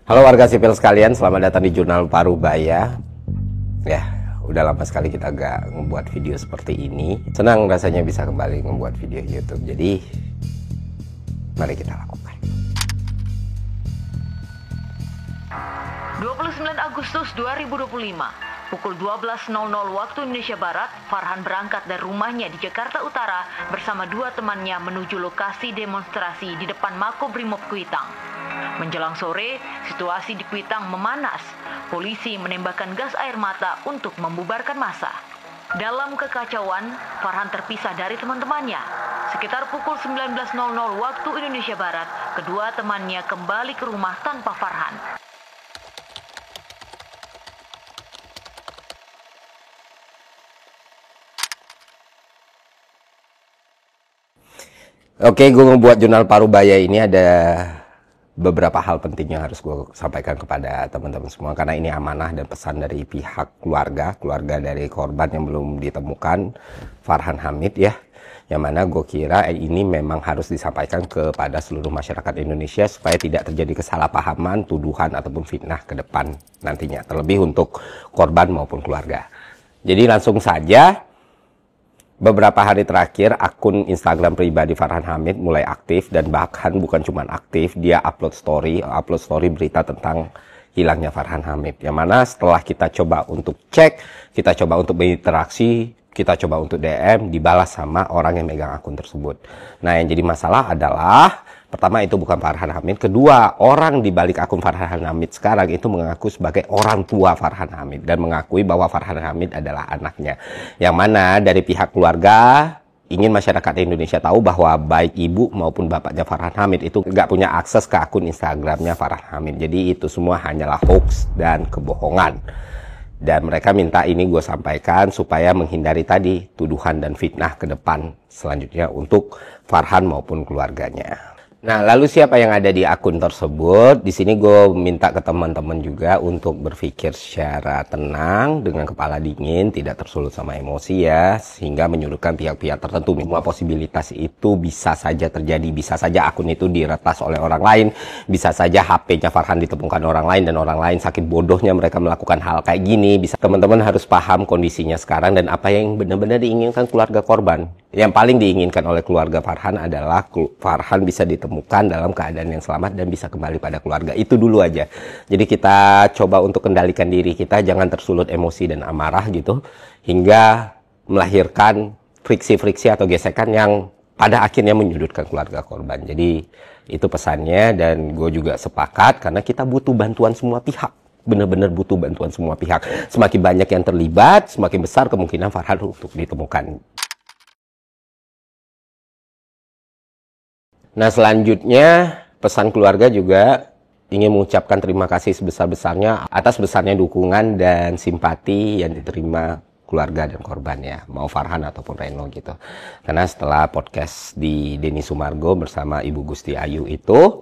Halo warga sipil sekalian, selamat datang di Jurnal Parubaya. Ya, udah lama sekali kita gak membuat video seperti ini. Senang rasanya bisa kembali membuat video YouTube. Jadi, mari kita lakukan. 29 Agustus 2025, pukul 12.00 waktu Indonesia Barat, Farhan berangkat dari rumahnya di Jakarta Utara bersama dua temannya menuju lokasi demonstrasi di depan Makobrimob Kuitang. Menjelang sore, situasi di Kuitang memanas. Polisi menembakkan gas air mata untuk membubarkan massa. Dalam kekacauan, Farhan terpisah dari teman-temannya. Sekitar pukul 19.00 waktu Indonesia Barat, kedua temannya kembali ke rumah tanpa Farhan. Oke, gue membuat Jurnal Parubaya ini ada beberapa hal penting yang harus gue sampaikan kepada teman-teman semua, karena ini amanah dan pesan dari pihak keluarga dari korban yang belum ditemukan, Farhan Hamid ya, yang mana gue kira ini memang harus disampaikan kepada seluruh masyarakat Indonesia supaya tidak terjadi kesalahpahaman, tuduhan ataupun fitnah ke depan nantinya, terlebih untuk korban maupun keluarga. Jadi langsung saja, beberapa hari terakhir akun Instagram pribadi Farhan Hamid mulai aktif, dan bahkan bukan cuma aktif, dia upload story berita tentang hilangnya Farhan Hamid. Yang mana setelah kita coba untuk cek, kita coba untuk berinteraksi, kita coba untuk DM, dibalas sama orang yang megang akun tersebut. Nah, yang jadi masalah adalah pertama, itu bukan Farhan Hamid. Kedua, orang di balik akun Farhan Hamid sekarang itu mengaku sebagai orang tua Farhan Hamid dan mengakui bahwa Farhan Hamid adalah anaknya. Yang mana dari pihak keluarga ingin masyarakat Indonesia tahu bahwa baik ibu maupun bapaknya Farhan Hamid itu nggak punya akses ke akun Instagramnya Farhan Hamid. Jadi itu semua hanyalah hoax dan kebohongan. Dan mereka minta ini gue sampaikan supaya menghindari tadi tuduhan dan fitnah ke depan selanjutnya untuk Farhan maupun keluarganya. Nah, lalu siapa yang ada di akun tersebut? Di sini gue minta ke teman-teman juga untuk berpikir secara tenang, dengan kepala dingin, tidak tersulut sama emosi ya, sehingga menyudutkan pihak-pihak tertentu. Semua posibilitas itu bisa saja terjadi, bisa saja akun itu diretas oleh orang lain, bisa saja HP-nya Farhan ditemukan orang lain, dan orang lain sakit bodohnya mereka melakukan hal kayak gini. Bisa, teman-teman harus paham kondisinya sekarang dan apa yang benar-benar diinginkan keluarga korban. Yang paling diinginkan oleh keluarga Farhan adalah Farhan bisa ditemukan dalam keadaan yang selamat dan bisa kembali pada keluarga. Itu dulu aja. Jadi kita coba untuk kendalikan diri kita, jangan tersulut emosi dan amarah gitu, hingga melahirkan friksi-friksi atau gesekan yang pada akhirnya menyudutkan keluarga korban. Jadi itu pesannya, dan gue juga sepakat karena kita butuh bantuan semua pihak. Benar-benar butuh bantuan semua pihak. Semakin banyak yang terlibat, semakin besar kemungkinan Farhan untuk ditemukan. Nah, selanjutnya pesan keluarga juga ingin mengucapkan terima kasih sebesar-besarnya atas besarnya dukungan dan simpati yang diterima keluarga dan korban ya, mau Farhan ataupun Reno gitu. Karena setelah podcast di Denny Sumargo bersama Ibu Gusti Ayu itu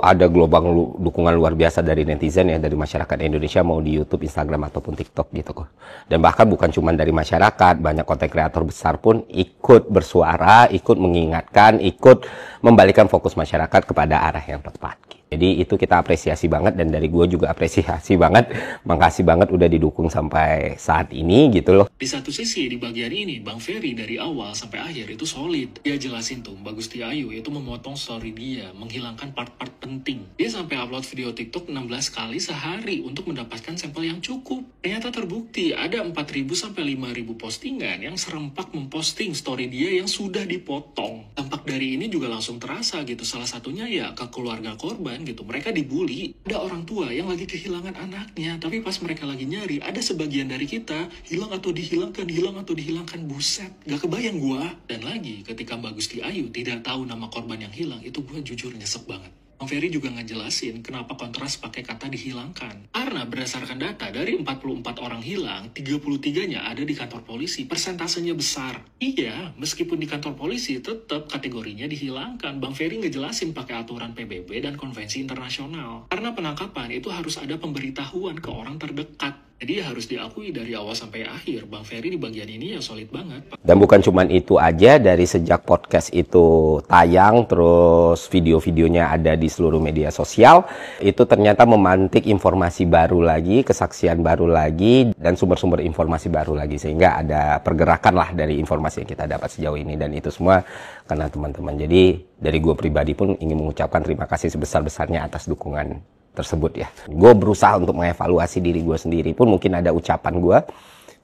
ada gelombang dukungan luar biasa dari netizen ya, dari masyarakat Indonesia, mau di YouTube, Instagram ataupun TikTok gitu kok. Dan bahkan bukan cuma dari masyarakat, banyak konten kreator besar pun ikut bersuara, ikut mengingatkan, ikut membalikan fokus masyarakat kepada arah yang tepat. Jadi itu kita apresiasi banget, dan dari gue juga apresiasi banget, makasih banget udah didukung sampai saat ini gitu loh. Di satu sisi di bagian ini Bang Ferry dari awal sampai akhir itu solid. Dia jelasin tuh Mbak Gusti Ayu itu memotong story dia, menghilangkan part-part penting. Dia sampai upload video TikTok 16 kali sehari untuk mendapatkan sampel yang cukup. Ternyata terbukti ada 4.000 sampai 5.000 postingan yang serempak memposting story dia yang sudah dipotong. Dampak dari ini juga langsung terasa gitu. Salah satunya ya ke keluarga korban gitu. Mereka dibully. Ada orang tua yang lagi kehilangan anaknya, tapi pas mereka lagi nyari, ada sebagian dari kita hilang atau dihilangkan. Buset, gak kebayang gua. Dan lagi ketika Mbak Gusti Ayu tidak tahu nama korban yang hilang, itu gua jujur nyesek banget. Bang Ferry juga ngejelasin kenapa kontras pakai kata dihilangkan. Karena berdasarkan data dari 44 orang hilang, 33-nya ada di kantor polisi. Persentasenya besar. Iya, meskipun di kantor polisi tetap kategorinya dihilangkan. Bang Ferry ngejelasin pakai aturan PBB dan konvensi internasional. Karena penangkapan itu harus ada pemberitahuan ke orang terdekat. Jadi harus diakui dari awal sampai akhir, Bang Ferry di bagian ini ya solid banget. Dan bukan cuman itu aja, dari sejak podcast itu tayang, terus video-videonya ada di seluruh media sosial, itu ternyata memantik informasi baru lagi, kesaksian baru lagi, dan sumber-sumber informasi baru lagi. Sehingga ada pergerakan lah dari informasi yang kita dapat sejauh ini. Dan itu semua karena teman-teman. Jadi dari gue pribadi pun ingin mengucapkan terima kasih sebesar-besarnya atas dukungan tersebut ya. Gue berusaha untuk mengevaluasi diri gue sendiri pun, mungkin ada ucapan gue,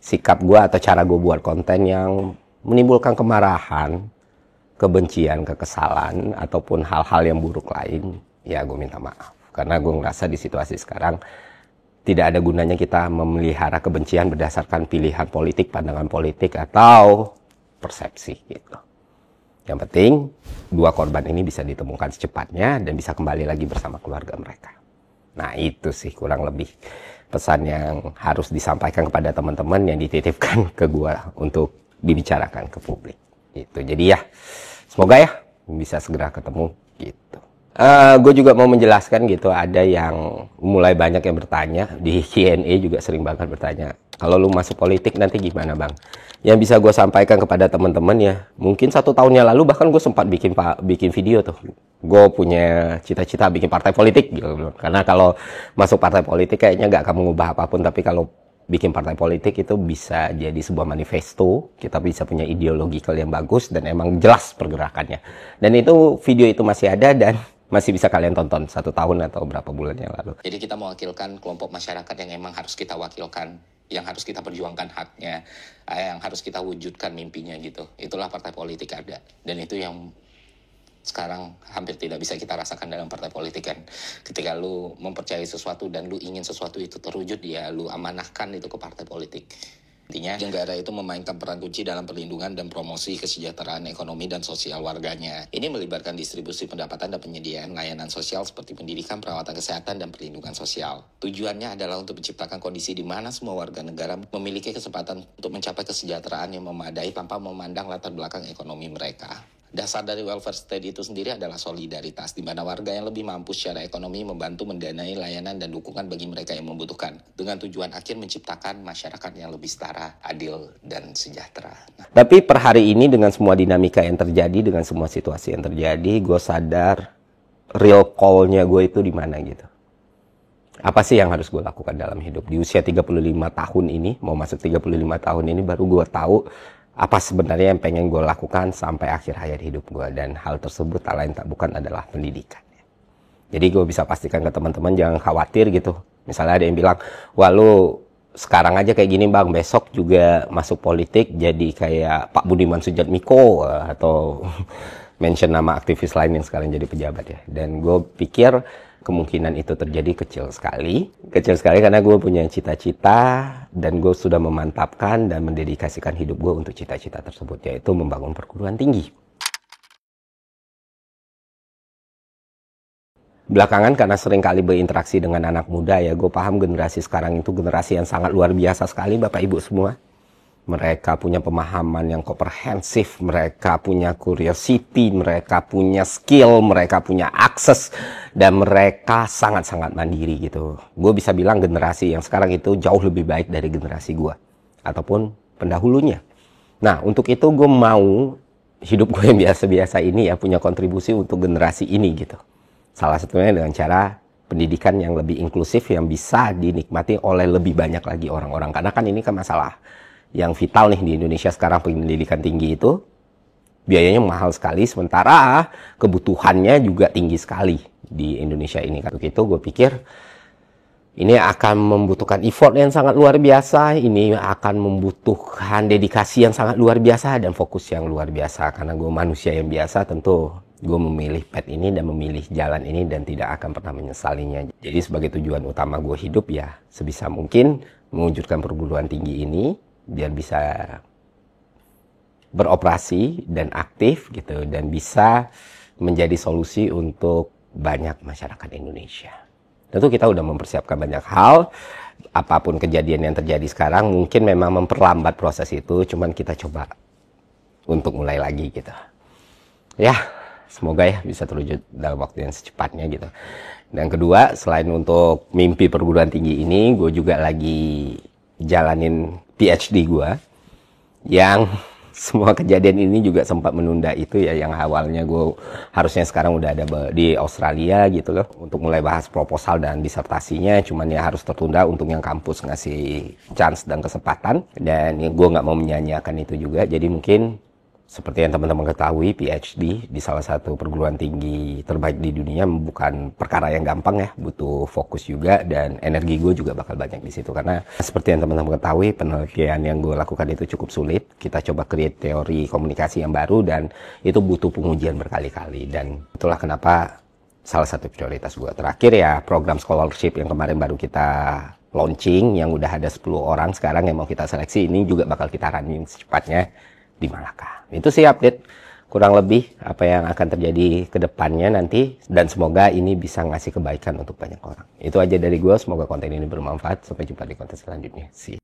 sikap gue, atau cara gue buat konten yang menimbulkan kemarahan, kebencian, kekesalan, ataupun hal-hal yang buruk lain, ya gue minta maaf. Karena gue ngerasa di situasi sekarang tidak ada gunanya kita memelihara kebencian berdasarkan pilihan politik, pandangan politik, atau persepsi gitu. Yang penting dua korban ini bisa ditemukan secepatnya dan bisa kembali lagi bersama keluarga mereka. Nah itu sih kurang lebih pesan yang harus disampaikan kepada teman-teman yang dititipkan ke gua untuk dibicarakan ke publik. Gitu. Jadi ya semoga ya bisa segera ketemu gitu. Gue juga mau menjelaskan gitu, ada yang mulai banyak yang bertanya di Q&A juga sering banget bertanya, kalau lu masuk politik nanti gimana bang? Yang bisa gue sampaikan kepada teman-teman ya, mungkin 1 tahun yang lalu bahkan gue sempat bikin video tuh, gue punya cita-cita bikin partai politik gitu. Karena kalau masuk partai politik kayaknya gak akan mengubah apapun, tapi kalau bikin partai politik itu bisa jadi sebuah manifesto, kita bisa punya ideologikal yang bagus dan emang jelas pergerakannya. Dan itu video itu masih ada dan masih bisa kalian tonton 1 tahun atau berapa bulan yang lalu. Jadi kita mewakilkan kelompok masyarakat yang emang harus kita wakilkan, yang harus kita perjuangkan haknya, yang harus kita wujudkan mimpinya gitu. Itulah partai politik ada. Dan itu yang sekarang hampir tidak bisa kita rasakan dalam partai politik kan. Ketika lu mempercayai sesuatu dan lu ingin sesuatu itu terwujud, ya lu amanahkan itu ke partai politik. Intinya, negara itu memainkan peran kunci dalam perlindungan dan promosi kesejahteraan ekonomi dan sosial warganya. Ini melibatkan distribusi pendapatan dan penyediaan layanan sosial seperti pendidikan, perawatan kesehatan, dan perlindungan sosial. Tujuannya adalah untuk menciptakan kondisi di mana semua warga negara memiliki kesempatan untuk mencapai kesejahteraan yang memadai tanpa memandang latar belakang ekonomi mereka. Dasar dari welfare state itu sendiri adalah solidaritas, di mana warga yang lebih mampu secara ekonomi membantu mendanai layanan dan dukungan bagi mereka yang membutuhkan, dengan tujuan akhir menciptakan masyarakat yang lebih setara, adil, dan sejahtera. Tapi per hari ini dengan semua dinamika yang terjadi, dengan semua situasi yang terjadi, gue sadar real call-nya gue itu di mana gitu. Apa sih yang harus gue lakukan dalam hidup? Di usia 35 tahun ini, mau masuk 35 tahun ini, baru gue tahu apa sebenarnya yang pengen gue lakukan sampai akhir hayat hidup gue. Dan hal tersebut tak lain tak bukan adalah pendidikan. Jadi gue bisa pastikan ke teman-teman jangan khawatir gitu. Misalnya ada yang bilang, wah lu sekarang aja kayak gini bang, besok juga masuk politik jadi kayak Pak Budiman Sujatmiko atau mention nama aktivis lain yang sekarang jadi pejabat ya. Dan gue pikir kemungkinan itu terjadi kecil sekali karena gue punya cita-cita dan gue sudah memantapkan dan mendedikasikan hidup gue untuk cita-cita tersebut, yaitu membangun perguruan tinggi. Belakangan karena sering kali berinteraksi dengan anak muda ya, gue paham generasi sekarang itu generasi yang sangat luar biasa sekali Bapak Ibu semua. Mereka punya pemahaman yang komprehensif, mereka punya curiosity, mereka punya skill, mereka punya akses, dan mereka sangat-sangat mandiri gitu. Gue bisa bilang generasi yang sekarang itu jauh lebih baik dari generasi gue, ataupun pendahulunya. Nah, untuk itu gue mau hidup gue yang biasa-biasa ini ya punya kontribusi untuk generasi ini gitu. Salah satunya dengan cara pendidikan yang lebih inklusif yang bisa dinikmati oleh lebih banyak lagi orang-orang. Karena kan ini kan masalah yang vital nih di Indonesia sekarang, pendidikan tinggi itu biayanya mahal sekali, sementara kebutuhannya juga tinggi sekali di Indonesia ini. Untuk itu gue pikir ini akan membutuhkan effort yang sangat luar biasa, ini akan membutuhkan dedikasi yang sangat luar biasa dan fokus yang luar biasa. Karena gue manusia yang biasa, tentu gue memilih path ini dan memilih jalan ini dan tidak akan pernah menyesalinya. Jadi sebagai tujuan utama gue hidup ya sebisa mungkin mewujudkan perguruan tinggi ini biar bisa beroperasi dan aktif gitu, dan bisa menjadi solusi untuk banyak masyarakat Indonesia. Tentu kita udah mempersiapkan banyak hal, apapun kejadian yang terjadi sekarang mungkin memang memperlambat proses itu, cuman kita coba untuk mulai lagi gitu. Ya, semoga ya bisa terwujud dalam waktu yang secepatnya gitu. Dan kedua, selain untuk mimpi perguruan tinggi ini, gue juga lagi jalanin PhD gue, yang semua kejadian ini juga sempat menunda itu ya, yang awalnya gue harusnya sekarang udah ada di Australia gitu loh untuk mulai bahas proposal dan disertasinya, cuman ya harus tertunda untuk yang kampus ngasih chance dan kesempatan, dan ya, gue nggak mau menyanyiakan itu juga. Jadi mungkin seperti yang teman-teman ketahui, PhD di salah satu perguruan tinggi terbaik di dunia bukan perkara yang gampang ya, butuh fokus juga, dan energi gue juga bakal banyak di situ. Karena seperti yang teman-teman ketahui, penelitian yang gue lakukan itu cukup sulit. Kita coba create teori komunikasi yang baru, dan itu butuh pengujian berkali-kali. Dan itulah kenapa salah satu prioritas gue. Terakhir ya, program scholarship yang kemarin baru kita launching, yang udah ada 10 orang sekarang yang mau kita seleksi, ini juga bakal kita running secepatnya di Malaka. Itu sih update kurang lebih apa yang akan terjadi ke depannya nanti, dan semoga ini bisa ngasih kebaikan untuk banyak orang. Itu aja dari gue, semoga konten ini bermanfaat. Sampai jumpa di konten selanjutnya. See you.